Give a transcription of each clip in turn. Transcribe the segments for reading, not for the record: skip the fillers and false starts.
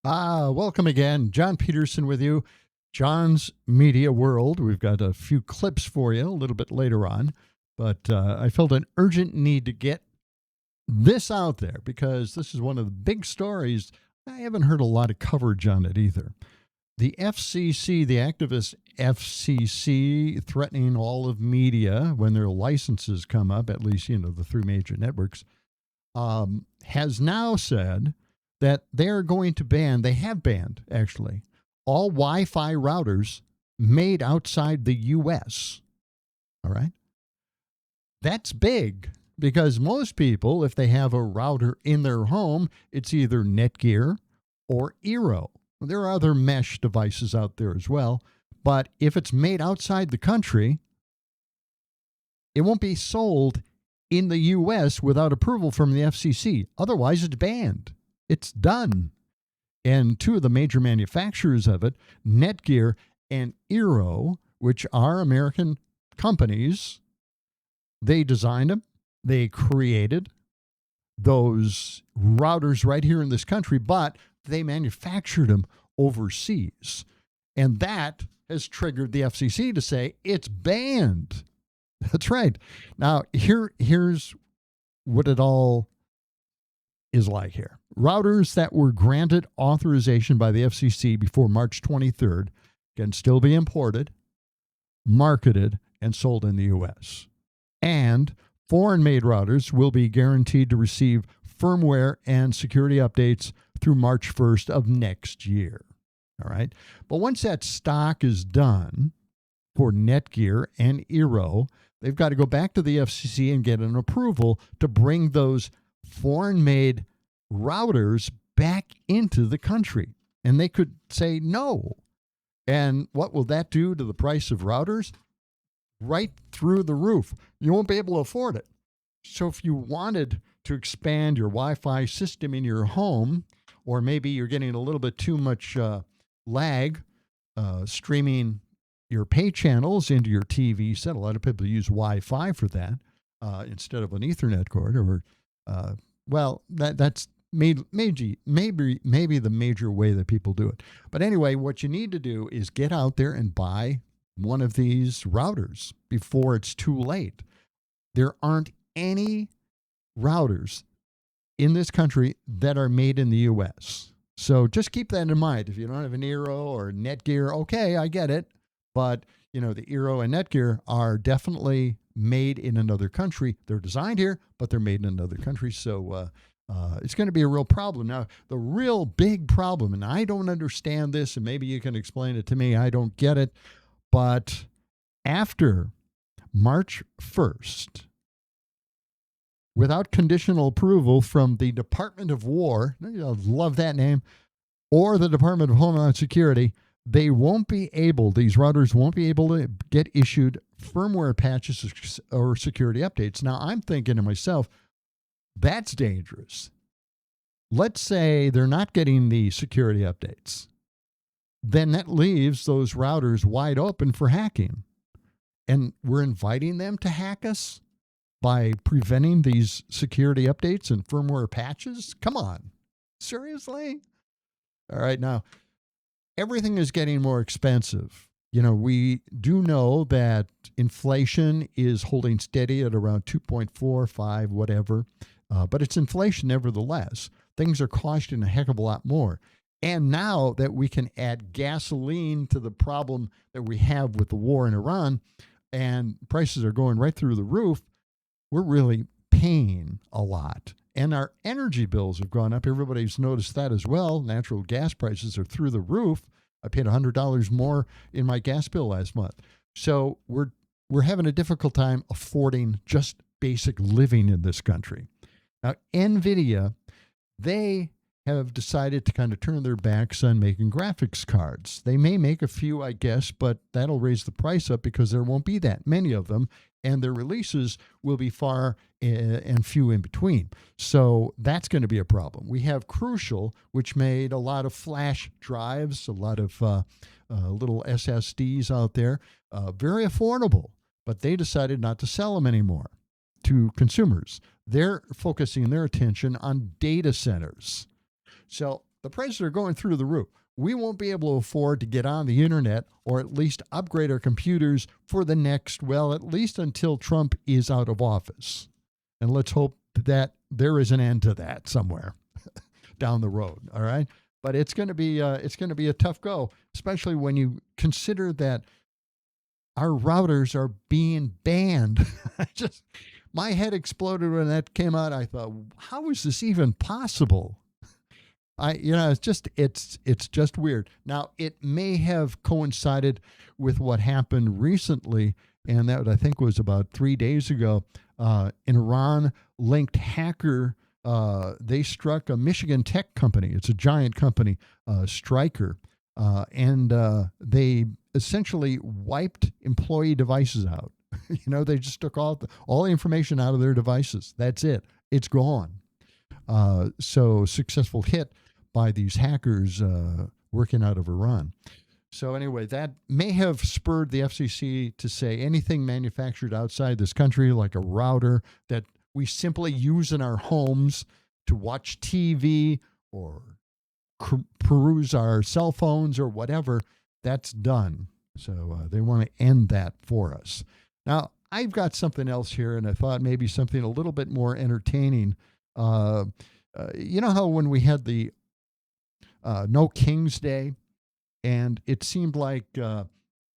Welcome again. John Peterson with you. John's Media World. We've got a few clips for you a little bit later on, but I felt an urgent need to get this out there because this is one of the big stories. I haven't heard a lot of coverage on it either. The FCC, the activist FCC, threatening all of media when their licenses come up, at least, the three major networks, has now said that they're going to ban, they have banned actually, all Wi Fi routers made outside the US. All right. That's big because most people, if they have a router in their home, it's either Netgear or Eero. There are other mesh devices out there as well. But if it's made outside the country, it won't be sold in the US without approval from the FCC. Otherwise, it's banned. It's done. And two of the major manufacturers of it, Netgear and Eero, which are American companies, they designed them, they created those routers right here in this country, but they manufactured them overseas. And that has triggered the FCC to say it's banned. That's right. Now, here's what it all is like here. Routers that were granted authorization by the FCC before March 23rd can still be imported, marketed, and sold in the U.S. And foreign-made routers will be guaranteed to receive firmware and security updates through March 1st of next year. All right. But once that stock is done for Netgear and Eero, they've got to go back to the FCC and get an approval to bring those foreign-made routers back into the country. And they could say no. And what will that do to the price of routers? Right through the roof. You won't be able to afford it. So if you wanted to expand your Wi-Fi system in your home, or maybe you're getting a little bit too much lag streaming your pay channels into your TV set. A lot of people use Wi-Fi for that instead of an Ethernet cord, or that's maybe the major way that people do it. But anyway, what you need to do is get out there and buy one of these routers before it's too late. There aren't any routers in this country that are made in the U.S. So just keep that in mind. If you don't have an Eero or Netgear, okay, I get it. But, the Eero and Netgear are definitely made in another country. They're designed here, but they're made in another country. So it's going to be a real problem. Now, the real big problem, and I don't understand this, and maybe you can explain it to me. I don't get it. But after March 1st, without conditional approval from the Department of War, I love that name, or the Department of Homeland Security, these routers won't be able to get issued firmware patches or security updates. Now, I'm thinking to myself, that's dangerous. Let's say they're not getting the security updates. Then that leaves those routers wide open for hacking. And we're inviting them to hack us by preventing these security updates and firmware patches? Come on. Seriously? All right, now, everything is getting more expensive. We do know that inflation is holding steady at around 2.45, whatever, but it's inflation nevertheless. Things are costing a heck of a lot more. And now that we can add gasoline to the problem that we have with the war in Iran, and prices are going right through the roof, we're really paying a lot. And our energy bills have gone up. Everybody's noticed that as well. Natural gas prices are through the roof. I paid $100 more in my gas bill last month. So we're having a difficult time affording just basic living in this country. Now, NVIDIA, they have decided to kind of turn their backs on making graphics cards. They may make a few, I guess, but that'll raise the price up because there won't be that many of them, and their releases will be far and few in between. So that's going to be a problem. We have Crucial, which made a lot of flash drives, a lot of little SSDs out there, very affordable, but they decided not to sell them anymore to consumers. They're focusing their attention on data centers. So The prices are going through the roof. We won't be able to afford to get on the internet or at least upgrade our computers for the next, well, at least until Trump is out of office. And let's hope that there is an end to that somewhere down the road. All right. But it's going to be a tough go, especially when you consider that our routers are being banned. My head exploded when that came out. I thought, how is this even possible? It's just weird. Now, it may have coincided with what happened recently, and that I think was about 3 days ago. An Iran-linked hacker, they struck a Michigan tech company. It's a giant company, Stryker, and they essentially wiped employee devices out. They just took all the information out of their devices. That's it. It's gone. So successful hit by these hackers working out of Iran. So anyway, that may have spurred the FCC to say anything manufactured outside this country, like a router that we simply use in our homes to watch TV or peruse our cell phones or whatever, that's done. So they want to end that for us. Now, I've got something else here, and I thought maybe something a little bit more entertaining. You know how when we had the No Kings Day, and it seemed like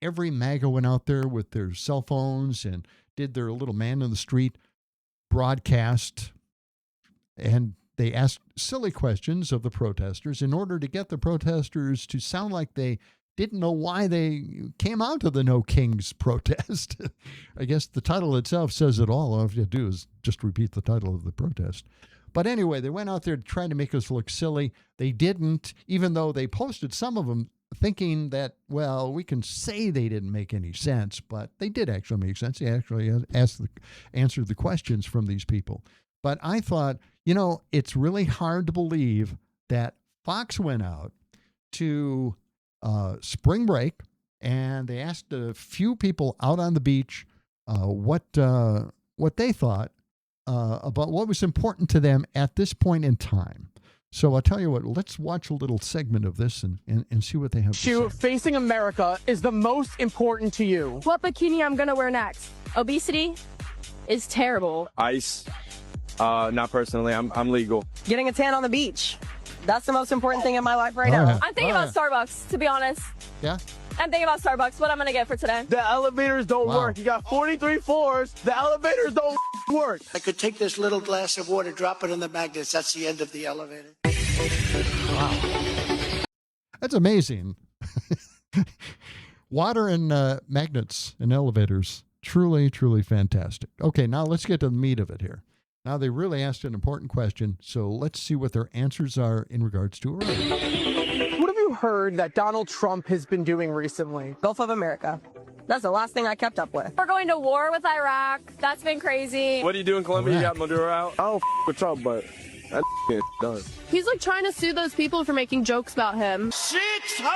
every MAGA went out there with their cell phones and did their little man in the street broadcast, and they asked silly questions of the protesters in order to get the protesters to sound like they didn't know why they came out to the No Kings protest. I guess the title itself says it all. All you have to do is just repeat the title of the protest. But anyway, they went out there trying to make us look silly. They didn't, even though they posted some of them thinking that, well, we can say they didn't make any sense, but they did actually make sense. They actually answered the questions from these people. But I thought, it's really hard to believe that Fox went out to spring break, and they asked a few people out on the beach what they thought about what was important to them at this point in time. So I'll tell you what, let's watch a little segment of this and see what they have to say. Facing America is the most important to you. What bikini I'm gonna wear next? Obesity is terrible. Ice, not personally, I'm legal. Getting a tan on the beach. That's the most important thing in my life right now. Yeah. I'm thinking about Starbucks, to be honest. Yeah? I'm thinking about Starbucks, what I'm gonna get for today. The elevators don't Wow. work. You got 43 floors. The elevators don't work. I could take this little glass of water, drop it in the magnets. That's the end of the elevator. Wow. That's amazing. Water and magnets and elevators. Truly, truly fantastic. Okay, now let's get to the meat of it here. Now, they really asked an important question, so let's see what their answers are in regards to Iran. What have you heard that Donald Trump has been doing recently? Gulf of America. That's the last thing I kept up with. We're going to war with Iraq. That's been crazy. What do you do in Colombia? You Iraq. got Maduro out? I don't with Trump, but that done. He's like trying to sue those people for making jokes about him. 600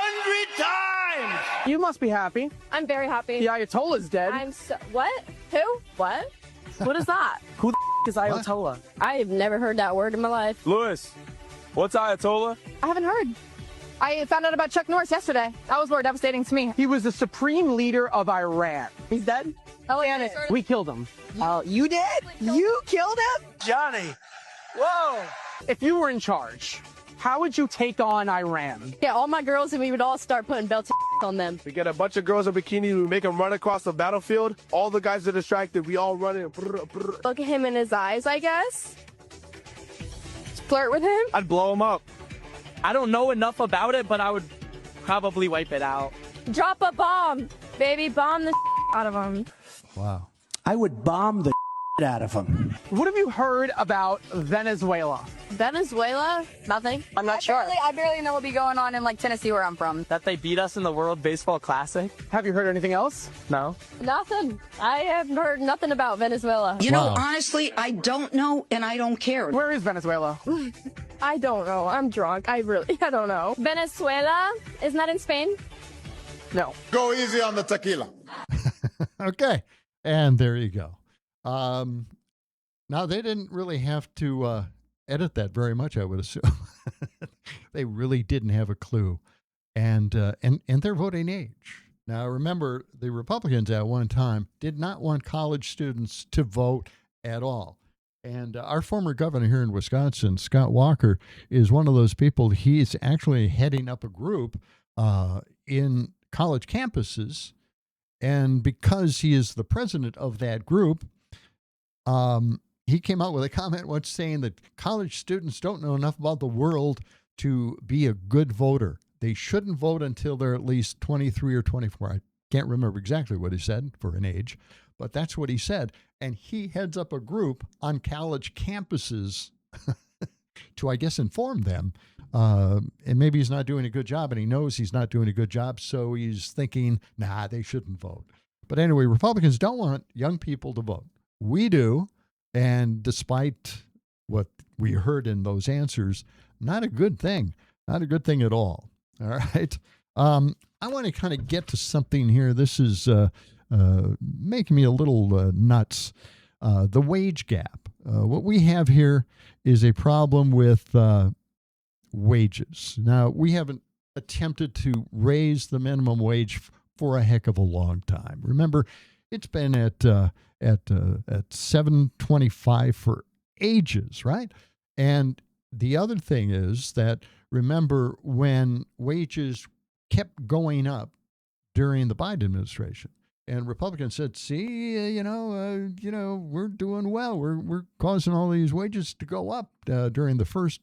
times! You must be happy. I'm very happy. The Ayatollah's dead. What? Who? What? What is that? Who the is Ayatollah? I've never heard that word in my life. Lewis, what's Ayatollah? I haven't heard. I found out about Chuck Norris yesterday. That was more devastating to me. He was the supreme leader of Iran. He's dead? Oh, yeah. We killed him. Oh, you did? You killed him? Johnny, Whoa! If you were in charge, how would you take on Iran? Yeah, all my girls and we would all start putting belts on them. We get a bunch of girls in bikinis, we make them run across the battlefield. All the guys are distracted, we all run in. Look at him in his eyes, I guess. Flirt with him. I'd blow them up. I don't know enough about it, but I would probably wipe it out. Drop a bomb, baby. Bomb the out of him. Wow. I would bomb the out of him. What have you heard about Venezuela? Venezuela? Nothing. I'm not sure. I barely know what be going on in like Tennessee where I'm from. That they beat us in the World Baseball Classic? Have you heard anything else? No. Nothing. I have heard nothing about Venezuela. You know, Wow. honestly, I don't know and I don't care. Where is Venezuela? I don't know. I'm drunk. I don't know. Venezuela? Isn't that in Spain? No. Go easy on the tequila. Okay. And there you go. Now, they didn't really have to edit that very much, I would assume. They really didn't have a clue. And their voting age. Now, remember, the Republicans at one time did not want college students to vote at all. And our former governor here in Wisconsin, Scott Walker, is one of those people. He's actually heading up a group in college campuses. And because he is the president of that group, he came out with a comment once saying that college students don't know enough about the world to be a good voter. They shouldn't vote until they're at least 23 or 24. I can't remember exactly what he said for an age, but that's what he said. And he heads up a group on college campuses to, I guess, inform them. And maybe he's not doing a good job, and he knows he's not doing a good job, so he's thinking, nah, they shouldn't vote. But anyway, Republicans don't want young people to vote. We do, and despite what we heard in those answers, not a good thing. Not a good thing at all. All right. I want to kind of get to something here. This is making me a little nuts. The wage gap. What we have here is a problem with wages. Now, we haven't attempted to raise the minimum wage for a heck of a long time. Remember, it's been at $7.25 for ages, right? And the other thing is that, remember, when wages kept going up during the Biden administration, and Republicans said, "See, we're doing well. We're causing all these wages to go up during the first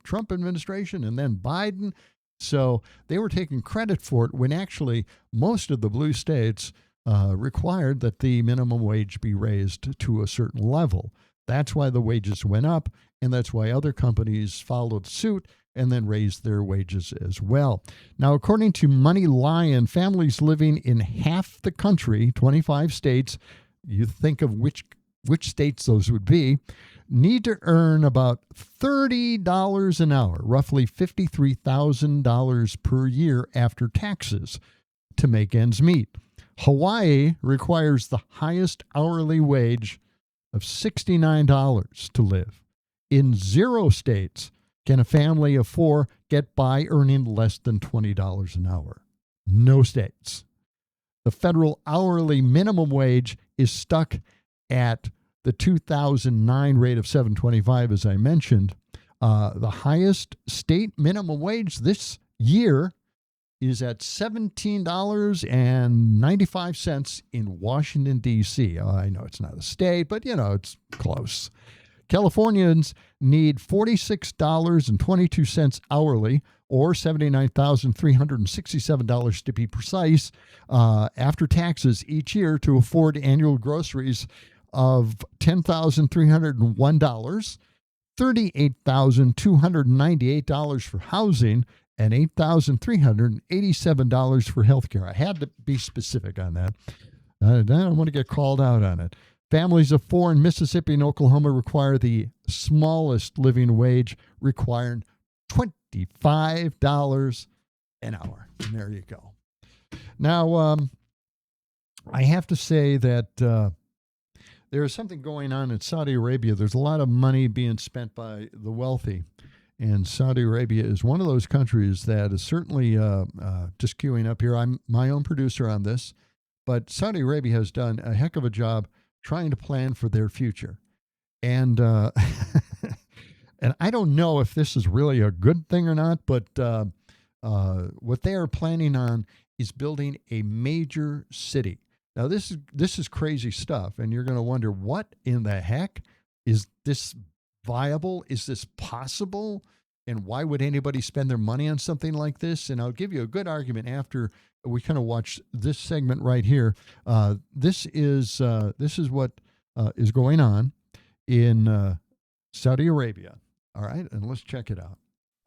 Trump administration and then Biden." So they were taking credit for it when actually most of the blue states required that the minimum wage be raised to a certain level. That's why the wages went up, and that's why other companies followed suit and then raised their wages as well. Now, according to Money Lion, families living in half the country, 25 states, you think of which states those would be, need to earn about $30 an hour, roughly $53,000 per year after taxes, to make ends meet. Hawaii requires the highest hourly wage of $69 to live. In 0 states can a family of 4 get by earning less than $20 an hour. No states. The federal hourly minimum wage is stuck at the 2009 rate of $7.25, as I mentioned. The highest state minimum wage this year is at $17.95 in Washington, D.C. I know it's not a state, but, it's close. Californians need $46.22 hourly, or $79,367 to be precise, after taxes each year to afford annual groceries of $10,301, $38,298 for housing, and $8,387 for health care. I had to be specific on that. I don't want to get called out on it. Families of 4 in Mississippi and Oklahoma require the smallest living wage, requiring $25 an hour. And there you go. Now, I have to say that there is something going on in Saudi Arabia. There's a lot of money being spent by the wealthy. And Saudi Arabia is one of those countries that is certainly just queuing up here. I'm my own producer on this. But Saudi Arabia has done a heck of a job trying to plan for their future. And and I don't know if this is really a good thing or not, but what they are planning on is building a major city. Now, this is crazy stuff, and you're going to wonder, what in the heck? Is this viable? Is this possible? And why would anybody spend their money on something like this? And I'll give you a good argument after we kind of watch this segment right here. This is what is going on in Saudi Arabia. All right, and let's check it out.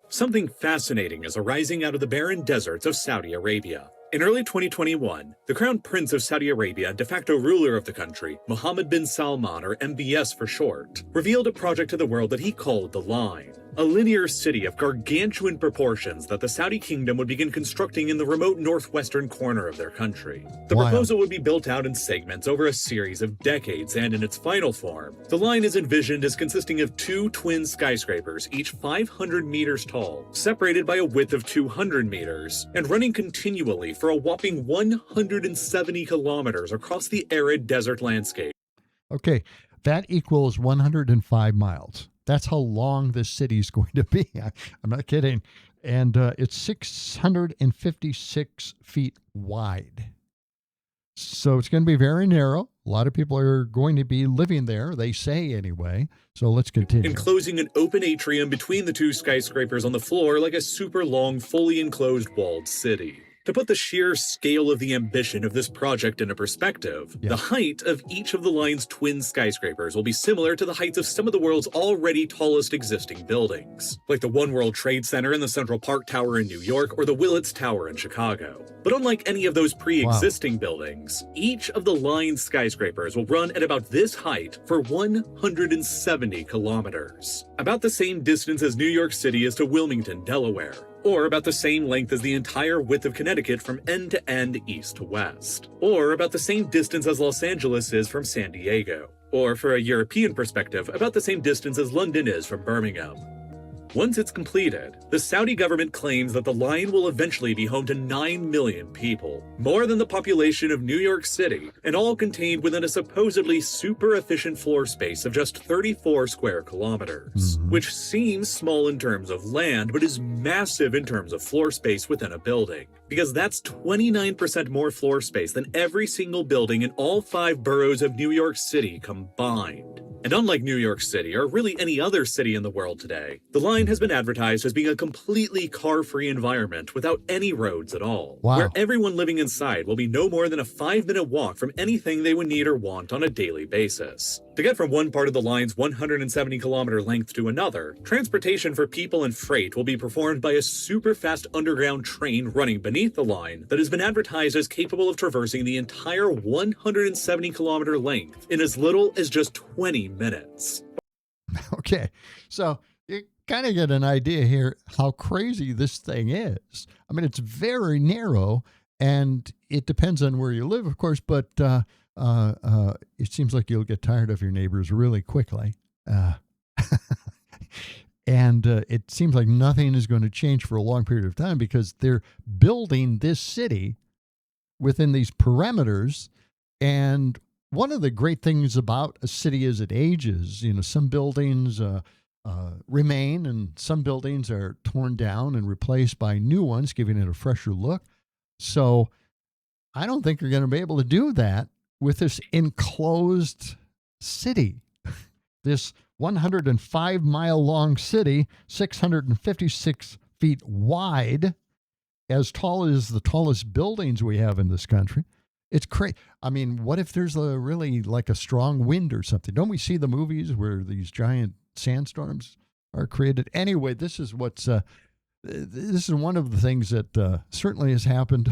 Something fascinating is arising out of the barren deserts of Saudi Arabia. In early 2021, the Crown Prince of Saudi Arabia, de facto ruler of the country, Mohammed bin Salman, or MBS for short, revealed a project to the world that he called The Line. a linear city of gargantuan proportions that the Saudi kingdom would begin constructing in the remote northwestern corner of their country. The Wow. proposal would be built out in segments over a series of decades, and in its final form, the line is envisioned as consisting of two twin skyscrapers, each 500 meters tall, separated by a width of 200 meters, and running continually for a whopping 170 kilometers across the arid desert landscape. Okay, that equals 105 miles. That's how long this city is going to be. I'm not kidding. And it's 656 feet wide. So it's going to be very narrow. A lot of people are going to be living there, they say anyway. So let's continue. Enclosing an open atrium between the two skyscrapers on the floor like a super long, fully enclosed walled city. To put the sheer scale of the ambition of this project into perspective, the height of each of the line's twin skyscrapers will be similar to the heights of some of the world's already tallest existing buildings, like the One World Trade Center and the Central Park Tower in New York or the Willits Tower in Chicago. But unlike any of those pre-existing buildings, each of the line's skyscrapers will run at about this height for 170 kilometers, about the same distance as New York City is to Wilmington, Delaware, or about the same length as the entire width of Connecticut from end to end, east to west, or about the same distance as Los Angeles is from San Diego, or for a European perspective, about the same distance as London is from Birmingham. Once it's completed, the Saudi government claims that the line will eventually be home to 9 million people, more than the population of New York City, and all contained within a supposedly super efficient floor space of just 34 square kilometers, which seems small in terms of land, but is massive in terms of floor space within a building, because that's 29% more floor space than every single building in all 5 boroughs of New York City combined. And unlike New York City, or really any other city in the world today, the line has been advertised as being a completely car-free environment without any roads at all, where everyone living inside will be no more than a 5-minute walk from anything they would need or want on a daily basis. To get from one part of the line's 170-kilometer length to another, transportation for people and freight will be performed by a super-fast underground train running beneath the line that has been advertised as capable of traversing the entire 170-kilometer length in as little as just 20 minutes. Okay, so you kind of get an idea here how crazy this thing is. I mean, it's very narrow, and it depends on where you live, of course, but it seems like you'll get tired of your neighbors really quickly. And it seems like nothing is going to change for a long period of time because they're building this city within these parameters. And one of the great things about a city as it ages, you know, some buildings remain and some buildings are torn down and replaced by new ones, giving it a fresher look. So I don't think you're going to be able to do that with this enclosed city, this 105-mile long city, 656 feet wide, as tall as the tallest buildings we have in this country. It's crazy. I mean, what if there's a really like a strong wind or something? Don't we see the movies where these giant sandstorms are created? Anyway, this is what's this is one of the things that certainly has happened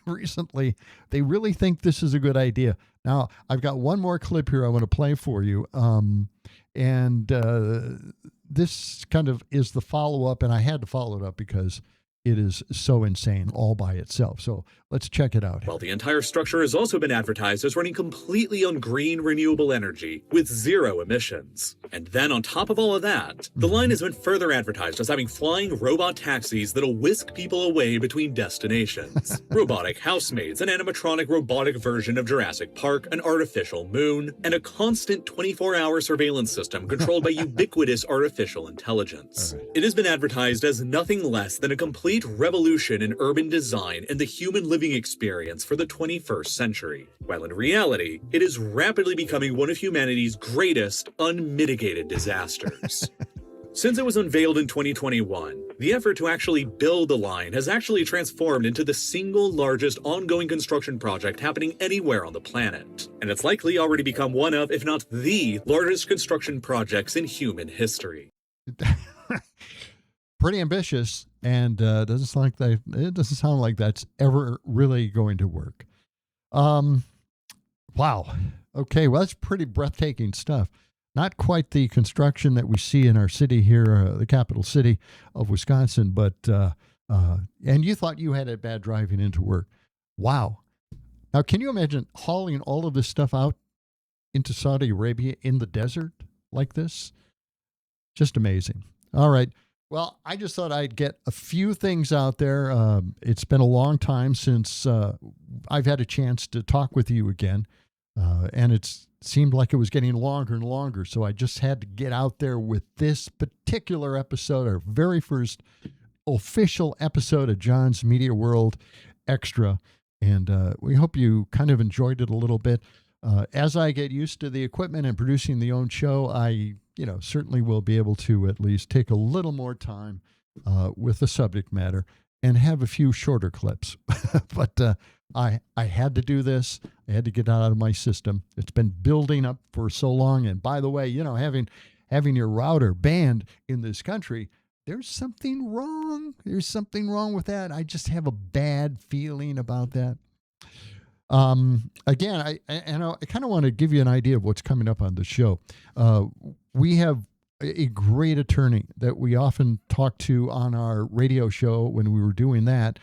recently. They really think this is a good idea. Now, I've got one more clip here I want to play for you. And this kind of is the follow-up, and I had to follow it up because it is so insane all by itself. So let's check it out. Well, the entire structure has also been advertised as running completely on green renewable energy with 0 emissions. And then on top of all of that, the line has been further advertised as having flying robot taxis that'll whisk people away between destinations. Robotic housemaids, an animatronic robotic version of Jurassic Park, an artificial moon, and a constant 24-hour surveillance system controlled by ubiquitous artificial intelligence. It has been advertised as nothing less than a complete revolution in urban design and the human living experience for the 21st century, while in reality, it is rapidly becoming one of humanity's greatest unmitigated disasters. Since it was unveiled in 2021, the effort to actually build the line has actually transformed into the single largest ongoing construction project happening anywhere on the planet, and it's likely already become one of, if not the largest construction projects in human history. Pretty ambitious, and it doesn't sound like that's ever really going to work. Wow. Okay, well, that's pretty breathtaking stuff. Not quite the construction that we see in our city here, the capital city of Wisconsin, but and you thought you had it bad driving into work. Wow. Now, can you imagine hauling all of this stuff out into Saudi Arabia in the desert like this? Just amazing. All right. Well, I just thought I'd get a few things out there. It's been a long time since I've had a chance to talk with you again, and it seemed like it was getting longer and longer. So I just had to get out there with this particular episode, our very first official episode of John's Media World Extra. And we hope you kind of enjoyed it a little bit. As I get used to the equipment and producing the own show, I certainly will be able to at least take a little more time with the subject matter and have a few shorter clips. But I had to do this. I had to get it out of my system. It's been building up for so long. And by the way, having your router banned in this country, there's something wrong. There's something wrong with that. I just have a bad feeling about that. Again, I kind of want to give you an idea of what's coming up on the show. We have a great attorney that we often talk to on our radio show when we were doing that,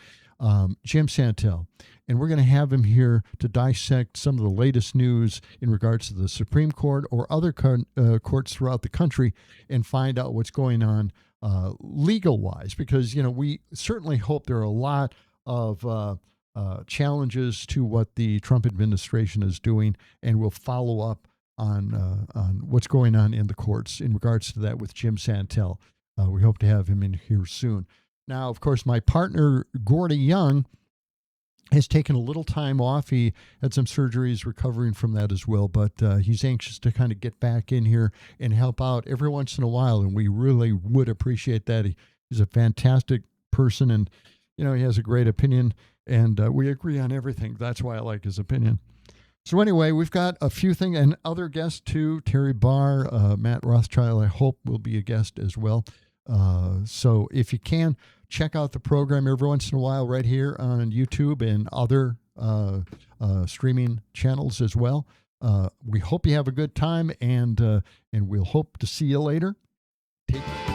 Jim Santel. And we're going to have him here to dissect some of the latest news in regards to the Supreme Court or other courts throughout the country and find out what's going on legal-wise. Because, we certainly hope there are a lot of challenges to what the Trump administration is doing, and we'll follow up on what's going on in the courts in regards to that with Jim Santel. We hope to have him in here soon. Now, of course, my partner, Gordy Young, has taken a little time off. He had some surgeries, recovering from that as well, but he's anxious to kind of get back in here and help out every once in a while, and we really would appreciate that. He's a fantastic person, and, he has a great opinion, and we agree on everything. That's why I like his opinion. So anyway, we've got a few things, and other guests too. Terry Barr, Matt Rothschild, I hope will be a guest as well. So if you can, check out the program every once in a while right here on YouTube and other streaming channels as well. We hope you have a good time, and we'll hope to see you later. Take care.